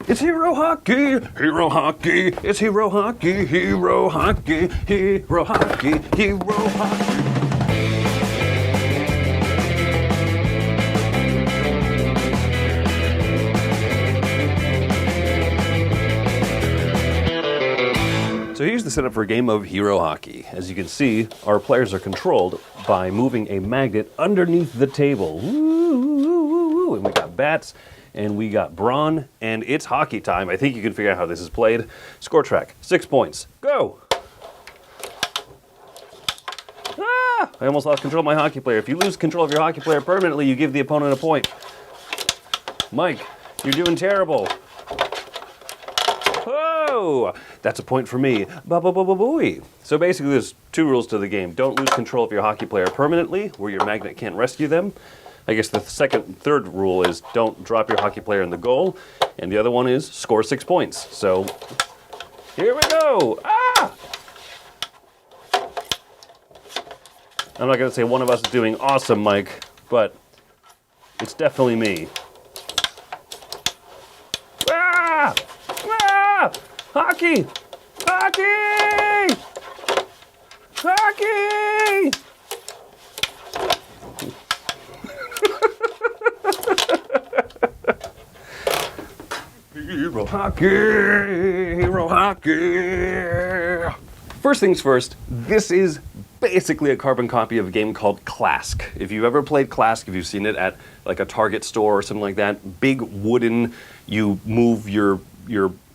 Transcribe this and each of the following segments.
It's hero hockey, hero hockey, it's hero hockey, hero hockey, hero hockey, hero hockey. So here's the setup for a game of hero hockey. As you can see, our players are controlled by moving a magnet underneath the table. Woo, and we got bats, and we got brawn, and it's hockey time. I think you can figure out how this is played. Score track, 6 points. Go! Ah! I almost lost control of my hockey player. If you lose control of your hockey player permanently, you give the opponent a point. Mike, you're doing terrible. Oh, that's a point for me. Ba-ba-ba-ba-booey. So basically there's 2 rules to the game. Don't lose control of your hockey player permanently, where your magnet can't rescue them. I guess the third rule is don't drop your hockey player in the goal. And the other one is score 6 points. So here we go. Ah! I'm not going to say one of us is doing awesome, Mike, but it's definitely me. Ah! Ah! Hockey! Hockey! Hockey! Hero hockey! Hero hockey! First things first, this is basically a carbon copy of a game called Clask. If you've ever played Clask, if you've seen it at like a Target store or something like that, big wooden, you move your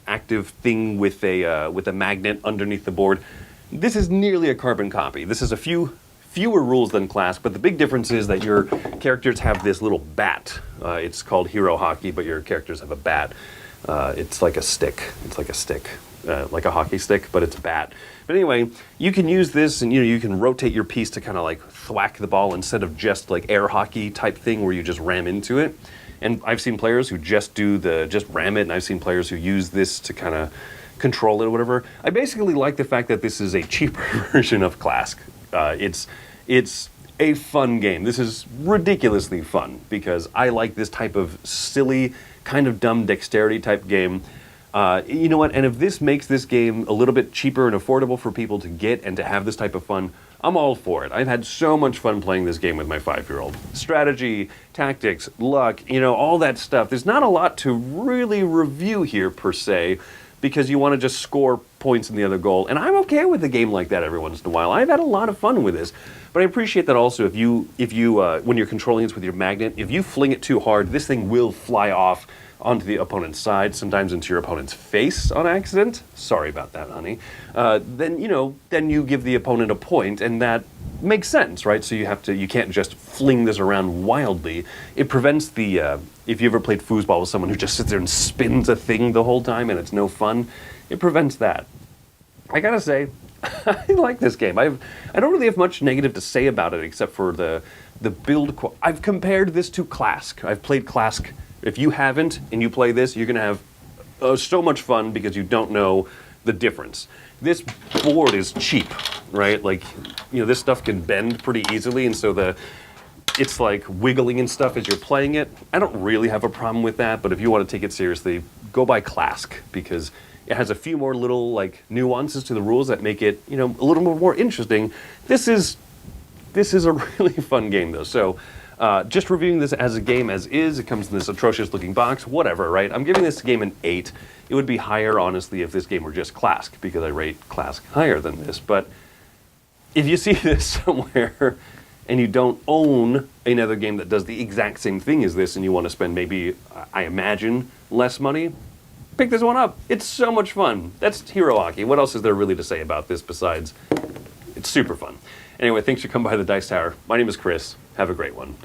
active thing with a magnet underneath the board. This is nearly a carbon copy. This is fewer rules than Clask, but the big difference is that your characters have this little bat. It's called Hero Hockey, but your characters have a bat. It's like a stick. It's like a stick, like a hockey stick, but it's a bat. But anyway, you can use this, and you can rotate your piece to kind of like thwack the ball instead of just like air hockey type thing where you just ram into it. And I've seen players who just ram it, and I've seen players who use this to kind of control it or whatever. I basically like the fact that this is a cheaper version of Clask. It's a fun game. This is ridiculously fun because I like this type of silly, kind of dumb dexterity type game. You know what? And if this makes this game a little bit cheaper and affordable for people to get and to have this type of fun, I'm all for it. I've had so much fun playing this game with my 5-year-old. Strategy, tactics, luck, all that stuff. There's not a lot to really review here per se, because you want to just score points in the other goal. And I'm okay with a game like that every once in a while. I've had a lot of fun with this. But I appreciate that also if you when you're controlling this with your magnet, if you fling it too hard, this thing will fly off onto the opponent's side, sometimes into your opponent's face on accident. Sorry about that, honey. Then you give the opponent a point, and that makes sense, right? So you can't just fling this around wildly. It prevents if you ever played foosball with someone who just sits there and spins a thing the whole time and it's no fun, it prevents that. I gotta say, I like this game. I don't really have much negative to say about it except for the build. I've compared this to Clask. I've played Clask. If you haven't and you play this, you're going to have so much fun because you don't know the difference. This board is cheap, right? Like, this stuff can bend pretty easily, and so it's like wiggling and stuff as you're playing it. I don't really have a problem with that, but if you want to take it seriously, go buy Clask because it has a few more little like nuances to the rules that make it, a little more interesting. This is a really fun game though. So just reviewing this as a game as is, it comes in this atrocious looking box, whatever, right? I'm giving this game an 8. It would be higher, honestly, if this game were just Clask, because I rate Clask higher than this. But if you see this somewhere and you don't own another game that does the exact same thing as this and you want to spend maybe, I imagine, less money, pick this one up. It's so much fun. That's Hero Hockey. What else is there really to say about this besides it's super fun? Anyway, thanks for coming by the Dice Tower. My name is Chris. Have a great one.